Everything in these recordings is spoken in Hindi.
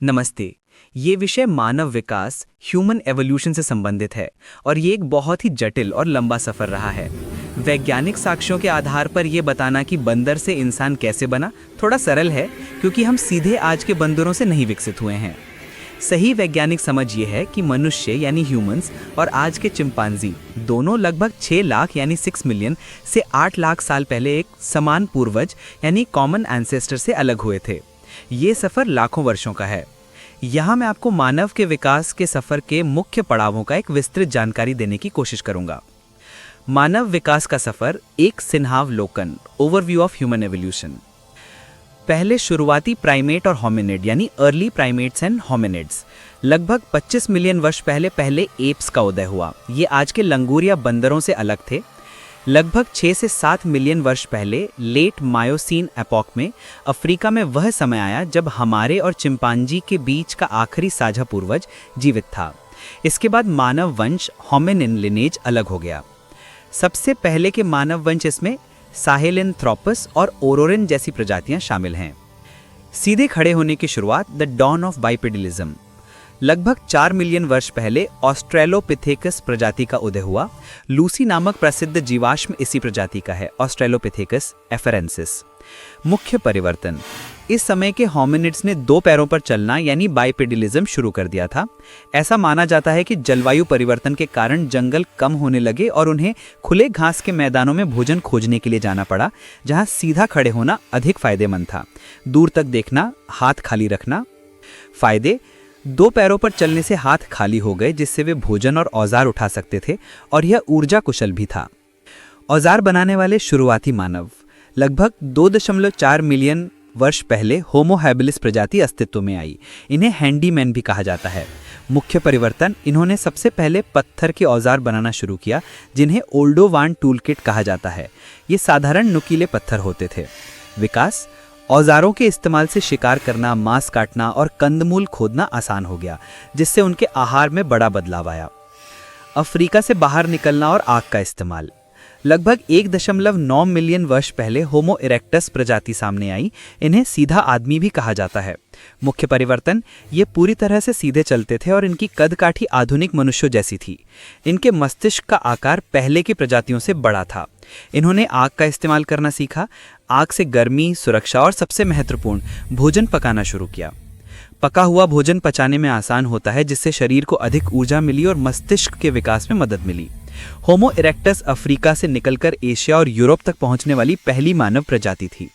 नमस्ते। ये विषय मानव विकास ह्यूमन एवोल्यूशन से संबंधित है और ये एक बहुत ही जटिल और लंबा सफ़र रहा है। वैज्ञानिक साक्ष्यों के आधार पर ये बताना कि बंदर से इंसान कैसे बना थोड़ा सरल है, क्योंकि हम सीधे आज के बंदरों से नहीं विकसित हुए हैं। सही वैज्ञानिक समझ ये है कि मनुष्य यानी ह्यूमंस और आज के चिंपांजी दोनों लगभग 6 लाख यानी 6 मिलियन से 8 लाख साल पहले एक समान पूर्वज यानी कॉमन एंसेस्टर से अलग हुए थे। ये सफ़र लाखों वर्षों का है। यहाँ मैं आपको मानव के विकास के सफ़र के मुख्य पड़ावों का एक विस्तृत जानकारी देने की कोशिश करूँगा। मानव विकास का सफ़र एक सिन्हावलोकन ओवरव्यू ऑफ ह्यूमन एवोल्यूशन। पहले शुरुआती प्राइमेट और होमिनिड यानी अर्ली प्राइमेट्स एंड होमिनिड्स लगभग 25 मिलियन वर्ष पहले एप्स का उदय हुआ। ये आज के लंगूर या बंदरों से अलग थे। लगभग 6 से 7 मिलियन वर्ष पहले लेट मायोसीन एपॉक में अफ्रीका में वह समय आया जब हमारे और चिंपांजी के बीच का आखिरी साझा पूर्वज जीवित था। इसके बाद मानव वंश होमिनिन लिनेज अलग हो गया। सबसे पहले के मानव वंश इसमें साहेलिनथ्रोपस और ओरोरिन जैसी प्रजातियां शामिल हैं। सीधे खड़े होने की शुरुआत द डॉन ऑफ बाइपेडलिज्म। लगभग 4 मिलियन वर्ष पहले ऑस्ट्रेलोपिथेकस प्रजाति का उदय हुआ। लूसी नामक प्रसिद्ध जीवाश्म इसी प्रजाति का है, ऑस्ट्रेलोपिथेकस एफरेंसिस। मुख्य परिवर्तन, इस समय के होमिनिड्स ने 2 पैरों पर चलना यानी बाइपेडलिज्म शुरू कर दिया था। ऐसा माना जाता है कि जलवायु परिवर्तन के कारण जंगल कम होने लगे और उन्हें खुले घास के मैदानों में भोजन खोजने के लिए जाना पड़ा, जहां सीधा खड़े होना अधिक फायदेमंद था। दूर तक देखना, हाथ खाली रखना। फायदे, 2 पैरों पर चलने से हाथ खाली हो गए, जिससे वे भोजन और औजार उठा सकते थे और यह ऊर्जा कुशल भी था। औजार बनाने वाले शुरुआती मानव, लगभग 2.4 मिलियन वर्ष पहले होमो हैबिलिस प्रजाति अस्तित्व में आई। इन्हें हैंडीमैन भी कहा जाता है। मुख्य परिवर्तन, इन्होंने सबसे पहले पत्थर के औजार बनाना शुरू किया, जिन्हें ओल्डोवान टूलकिट कहा जाता है। ये साधारण नुकीले पत्थर होते थे। विकास, औजारों के इस्तेमाल से शिकार करना, मांस काटना और कंदमूल खोदना आसान हो गया, जिससे उनके आहार में बड़ा बदलाव आया। अफ्रीका से बाहर निकलना और आग का इस्तेमाल, लगभग 1.9 मिलियन वर्ष पहले होमो इरेक्टस प्रजाति सामने आई। इन्हें सीधा आदमी भी कहा जाता है। मुख्य परिवर्तन, ये पूरी तरह से सीधे चलते थे और इनकी कदकाठी आधुनिक मनुष्यों जैसी थी। इनके मस्तिष्क का आकार पहले की प्रजातियों से बड़ा था। इन्होंने आग का इस्तेमाल करना सीखा। आग से गर्मी, सुरक्षा और सबसे महत्वपूर्ण भोजन पकाना शुरू किया। पका हुआ भोजन पचाने में आसान होता है, जिससे शरीर को अधिक ऊर्जा मिली और मस्तिष्क के विकास में मदद मिली। होमो इरेक्टस अफ्रीका से निकलकर एशिया और यूरोप तक पहुंचने वाली पहली मानव प्रजाति थी।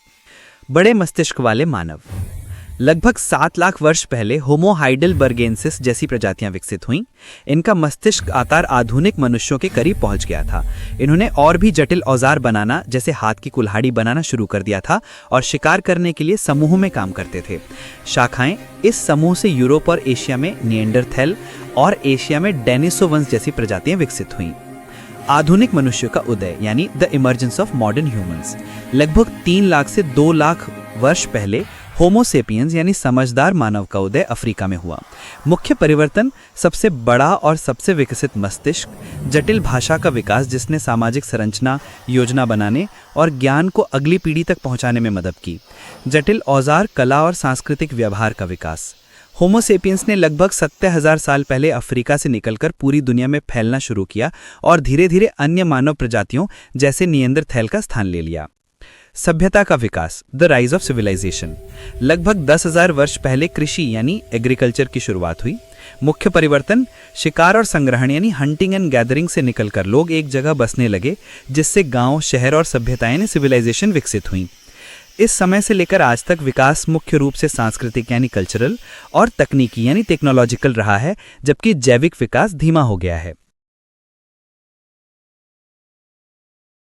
बड़े मस्तिष्क वाले मानव, लगभग 7 लाख वर्ष पहले होमो हाइडेलबर्गेंसिस जैसी प्रजातियां विकसित हुईं। इनका मस्तिष्क आकार आधुनिक मनुष्यों के करीब पहुंच गया था। इन्होंने और भी जटिल औजार बनाना, जैसे हाथ की कुल्हाड़ी बनाना शुरू कर दिया था और शिकार करने के लिए समूह में काम करते थे। शाखाएं, इस समूह से यूरोप और एशिया में निएंडरथैल और एशिया में डेनिसोवंस जैसी प्रजातियां विकसित हुईं। आधुनिक मनुष्य का उदय यानी the emergence of modern humans, लगभग 3 लाख से 2 लाख वर्ष पहले होमो सेपियंस यानी समझदार मानव का उदय अफ्रीका में हुआ। मुख्य परिवर्तन, सबसे बड़ा और सबसे विकसित मस्तिष्क, जटिल भाषा का विकास जिसने सामाजिक संरचना, योजना बनाने और ज्ञान को अगली पीढ़ी तक पहुंचाने में मदद की। जटिल औजार, कला और सांस्कृतिक व्यवहार का विकास। होमो सेपियंस ने लगभग 70,000 साल पहले अफ्रीका से निकलकर पूरी दुनिया में फैलना शुरू किया और धीरे धीरे अन्य मानव प्रजातियों जैसे निएंडरथैल का स्थान ले लिया। सभ्यता का विकास, द राइज ऑफ सिविलाइजेशन, लगभग 10,000 वर्ष पहले कृषि यानी एग्रीकल्चर की शुरुआत हुई। मुख्य परिवर्तन, शिकार और संग्रहण यानी हंटिंग एंड गैदरिंग से निकलकर लोग एक जगह बसने लगे, जिससे गांव, शहर और सभ्यताएं यानी सिविलाइजेशन विकसित हुई। इस समय से लेकर आज तक विकास मुख्य रूप से सांस्कृतिक यानी कल्चरल और तकनीकी यानी टेक्नोलॉजिकल रहा है, जबकि जैविक विकास धीमा हो गया है।